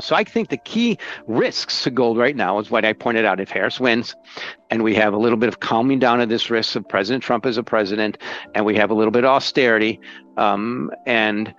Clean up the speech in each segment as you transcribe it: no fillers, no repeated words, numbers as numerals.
So I think the key risks to gold right now is what I pointed out. If Harris wins and we have a little bit of calming down of this risk of President Trump as a president, and we have a little bit of austerity, and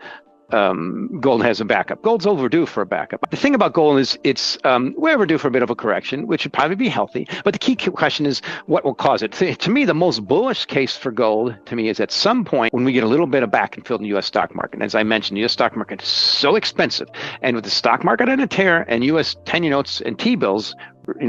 gold has a backup. Gold's overdue for a backup. The thing about gold is we're overdue for a bit of a correction, which would probably be healthy. But the key question is what will cause it. To me, the most bullish case for gold to me is at some point when we get a little bit of back and fill in the U.S. stock market. And as I mentioned, the U.S. stock market is so expensive. And with the stock market on a tear and U.S. 10-year notes and T-bills,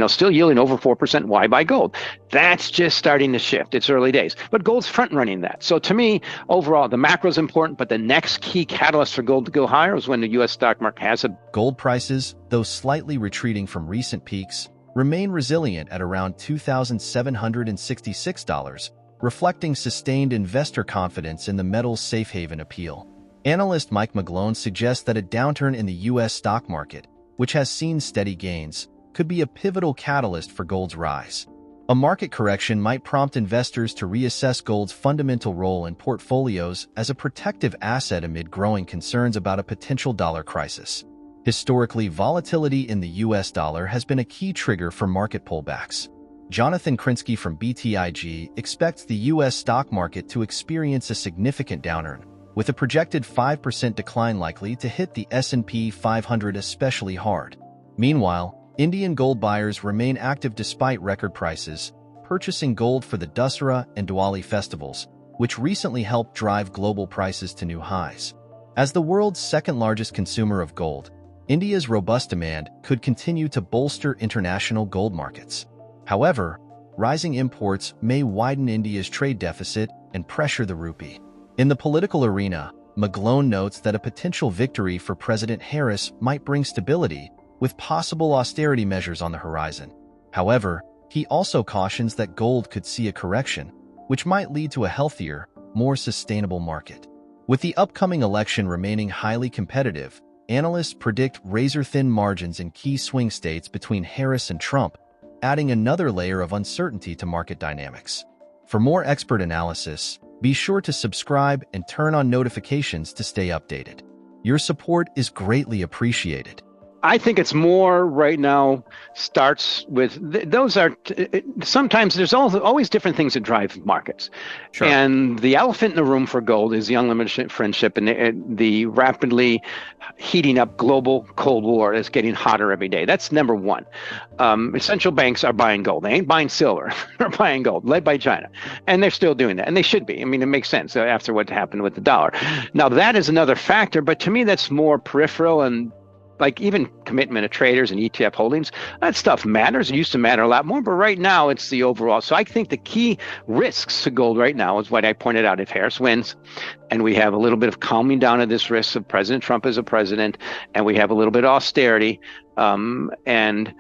still yielding over 4%. Why buy gold? That's just starting to shift. It's early days, but gold's front running that. So to me, overall, the macro is important, but the next key catalyst for gold to go higher is when the U.S. stock market has a Gold prices, though slightly retreating from recent peaks, remain resilient at around $2,766, reflecting sustained investor confidence in the metal's safe haven appeal. Analyst Mike McGlone suggests that a downturn in the U.S. stock market, which has seen steady gains, could be a pivotal catalyst for gold's rise. A market correction might prompt investors to reassess gold's fundamental role in portfolios as a protective asset amid growing concerns about a potential dollar crisis. Historically, volatility in the U.S. dollar has been a key trigger for market pullbacks. Jonathan Krinsky from BTIG expects the U.S. stock market to experience a significant downturn, with a projected 5% decline likely to hit the S&P 500 especially hard. Meanwhile, Indian gold buyers remain active despite record prices, purchasing gold for the Dussehra and Diwali festivals, which recently helped drive global prices to new highs. As the world's second-largest consumer of gold, India's robust demand could continue to bolster international gold markets. However, rising imports may widen India's trade deficit and pressure the rupee. In the political arena, McGlone notes that a potential victory for President Harris might bring stability, with possible austerity measures on the horizon. However, he also cautions that gold could see a correction, which might lead to a healthier, more sustainable market. With the upcoming election remaining highly competitive, analysts predict razor-thin margins in key swing states between Harris and Trump, adding another layer of uncertainty to market dynamics. For more expert analysis, be sure to subscribe and turn on notifications to stay updated. Your support is greatly appreciated. I think it's more right now starts with those are sometimes there's always different things that drive markets. Sure. And the elephant in the room for gold is the unlimited friendship and the rapidly heating up global Cold War that's getting hotter every day. That's number one. Central banks are buying gold. They ain't buying silver. They're buying gold, led by China. And they're still doing that. And they should be. I mean, it makes sense after what happened with the dollar. Now, that is another factor. But to me, that's more peripheral and like even commitment of traders and ETF holdings, that stuff matters. It used to matter a lot more, but right now it's the overall. So I think the key risks to gold right now is what I pointed out. If Harris wins and we have a little bit of calming down of this risk of President Trump as a president, and we have a little bit of austerity, and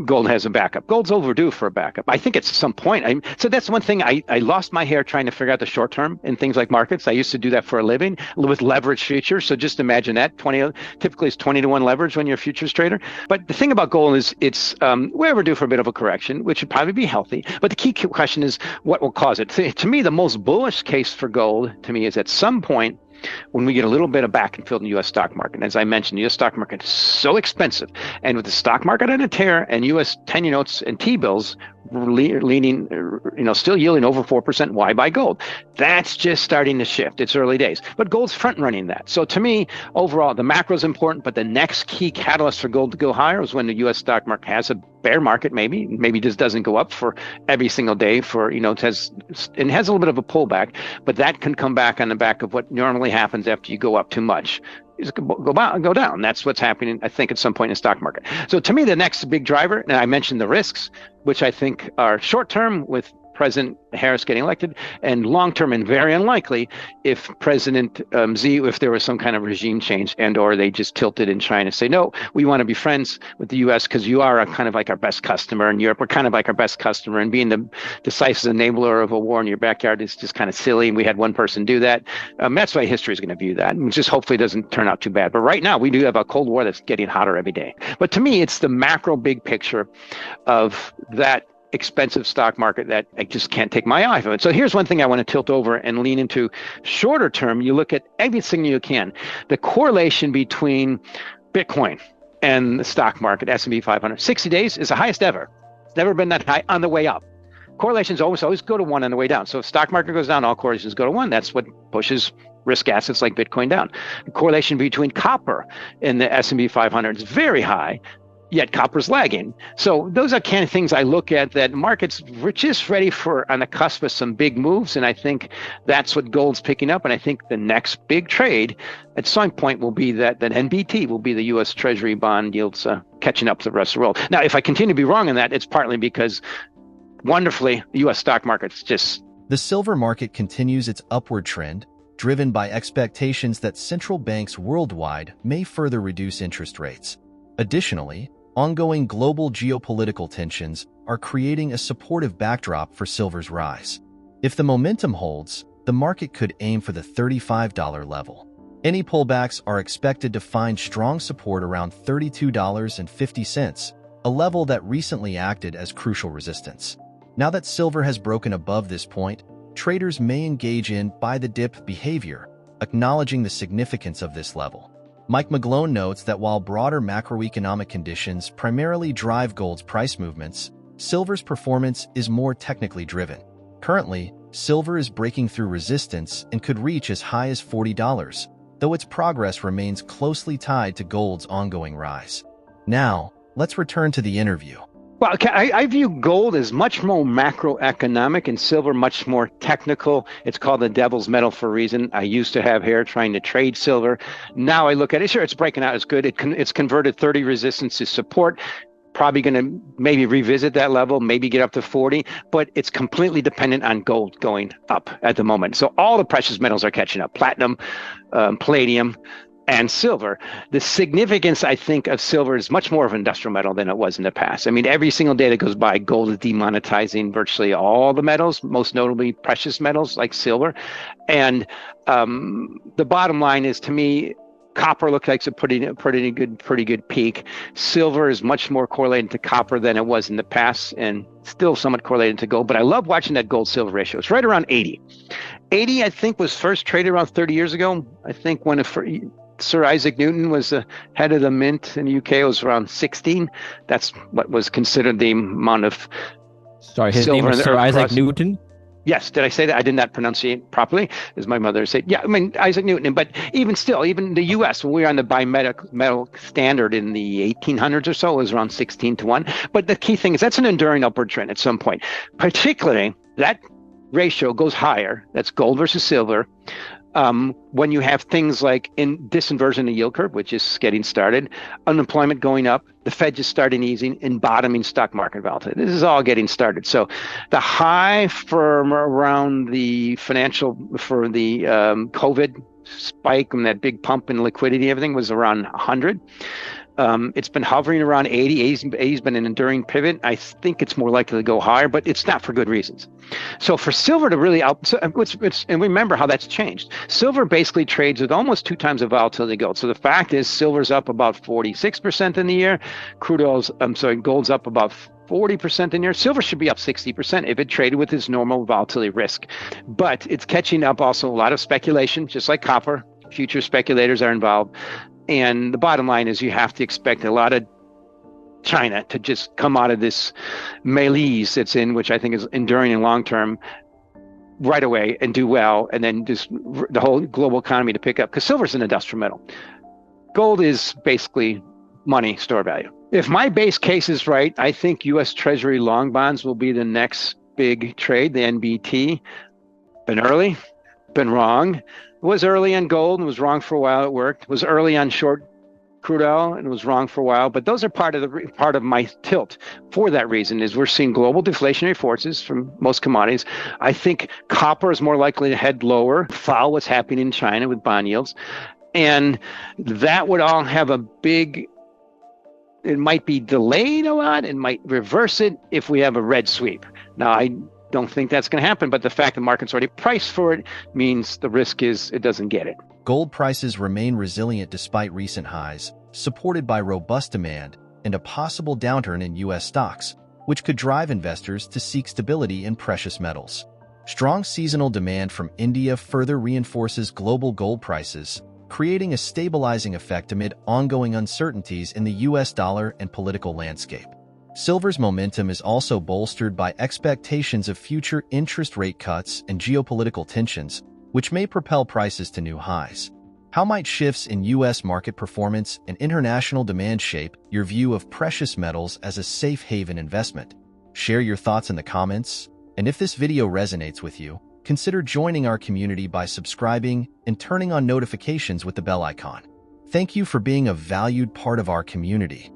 gold has a backup. Gold's overdue for a backup. I think at some point, so that's one thing. I lost my hair trying to figure out the short term in things like markets. I used to do that for a living with leverage futures. So just imagine that typically it's 20-1 leverage when you're a futures trader. But the thing about gold is we're overdue for a bit of a correction, which would probably be healthy. But the key question is what will cause it. To me, the most bullish case for gold to me is at some point when we get a little bit of back and fill in the U.S. stock market. And as I mentioned, the U.S. stock market is so expensive. And with the stock market on a tear and U.S. 10-year notes and T-bills leaning, still yielding over 4%, why buy gold? That's just starting to shift. It's early days. But gold's front running that. So to me, overall, the macro is important, but the next key catalyst for gold to go higher is when the U.S. stock market has a bear market, maybe just doesn't go up for every single day it has a little bit of a pullback, but that can come back on the back of what normally happens after you go up too much. Is go down. That's what's happening, I think, at some point in the stock market. So to me, the next big driver, and I mentioned the risks, which I think are short-term with President Harris getting elected, and long-term and very unlikely if President if there was some kind of regime change and or they just tilted in China, say, no, we want to be friends with the U.S. because you are kind of like our best customer, and Europe, we're kind of like our best customer, and being the decisive enabler of a war in your backyard is just kind of silly, and we had one person do that. That's why history is going to view that, and just hopefully it doesn't turn out too bad. But right now, we do have a Cold War that's getting hotter every day. But to me, it's the macro big picture of that expensive stock market that I just can't take my eye from it. So here's one thing I want to tilt over and lean into. Shorter term, you look at everything you can. The correlation between Bitcoin and the stock market, S&P 500. 60 days is the highest ever. It's never been that high on the way up. Correlations always go to 1 on the way down. So if stock market goes down, all correlations go to 1. That's what pushes risk assets like Bitcoin down. The correlation between copper and the S&P 500 is very high, yet copper's lagging. So those are kind of things I look at that markets just ready for on the cusp of some big moves. And I think that's what gold's picking up. And I think the next big trade at some point will be that NBT will be the U.S. Treasury bond yields catching up to the rest of the world. Now, if I continue to be wrong on that, it's partly because wonderfully, the U.S. stock market's just... The silver market continues its upward trend, driven by expectations that central banks worldwide may further reduce interest rates. Additionally, ongoing global geopolitical tensions are creating a supportive backdrop for silver's rise. If the momentum holds, the market could aim for the $35 level. Any pullbacks are expected to find strong support around $32.50, a level that recently acted as crucial resistance. Now that silver has broken above this point, traders may engage in buy-the-dip behavior, acknowledging the significance of this level. Mike McGlone notes that while broader macroeconomic conditions primarily drive gold's price movements, silver's performance is more technically driven. Currently, silver is breaking through resistance and could reach as high as $40, though its progress remains closely tied to gold's ongoing rise. Now, let's return to the interview. Well, I view gold as much more macroeconomic and silver much more technical. It's called the devil's metal for a reason. I used to have hair trying to trade silver. Now I look at it, sure, it's breaking out. It's good. It's converted 30 resistance to support. Probably going to maybe revisit that level, maybe get up to 40, but it's completely dependent on gold going up at the moment. So all the precious metals are catching up, platinum, palladium, and silver. The significance, I think, of silver is much more of an industrial metal than it was in the past. I mean, every single day that goes by, gold is demonetizing virtually all the metals, most notably precious metals like silver. And the bottom line is, to me, copper looks like it's a pretty good peak. Silver is much more correlated to copper than it was in the past, and still somewhat correlated to gold. But I love watching that gold-silver ratio. It's right around 80. 80, I think, was first traded around 30 years ago. I think when Sir Isaac Newton was the head of the mint in the UK, it was around 16. That's what was considered the amount of his name was Sir Isaac Newton? Yes. Did I say that? I did not pronunciate properly, as my mother said. Yeah, I mean, Isaac Newton. But even still, even the U.S., when we were on the bimetal standard in the 1800s or so, it was around 16 to 1. But the key thing is that's an enduring upward trend at some point. Particularly, that ratio goes higher. That's gold versus silver. When you have things like disinversion of the yield curve, which is getting started, unemployment going up, the Fed just starting easing, and bottoming stock market volatility. This is all getting started. So the high for around the COVID spike and that big pump in liquidity, everything was around 100. It's been hovering around 80. 80's been an enduring pivot. I think it's more likely to go higher, but it's not for good reasons. So for silver to really and remember how that's changed. Silver basically trades with almost 2 times the volatility of gold. So the fact is, silver's up about 46% in the year. Gold's up about 40% in the year. Silver should be up 60% if it traded with its normal volatility risk. But it's catching up also a lot of speculation, just like copper. Future speculators are involved. And the bottom line is you have to expect a lot of China to just come out of this malaise it's in, which I think is enduring and long-term, right away and do well, and then just the whole global economy to pick up. Because silver is an industrial metal. Gold is basically money, store value. If my base case is right, I think U.S. Treasury long bonds will be the next big trade, the NBT. Been early, been wrong. Was early on gold and was wrong for a while. It worked. Was early on short crude oil and was wrong for a while. But those are part of my tilt for that reason is we're seeing global deflationary forces from most commodities. I think copper is more likely to head lower, follow what's happening in China with bond yields. And that would all have it might be delayed a lot. It might reverse it if we have a red sweep. Now, I don't think that's going to happen, but the fact the market's already priced for it means the risk is it doesn't get it. Gold prices remain resilient despite recent highs, supported by robust demand and a possible downturn in U.S. stocks, which could drive investors to seek stability in precious metals. Strong seasonal demand from India further reinforces global gold prices, creating a stabilizing effect amid ongoing uncertainties in the US dollar and political landscape. Silver's momentum is also bolstered by expectations of future interest rate cuts and geopolitical tensions, which may propel prices to new highs. How might shifts in U.S. market performance and international demand shape your view of precious metals as a safe haven investment? Share your thoughts in the comments, and if this video resonates with you, consider joining our community by subscribing and turning on notifications with the bell icon. Thank you for being a valued part of our community.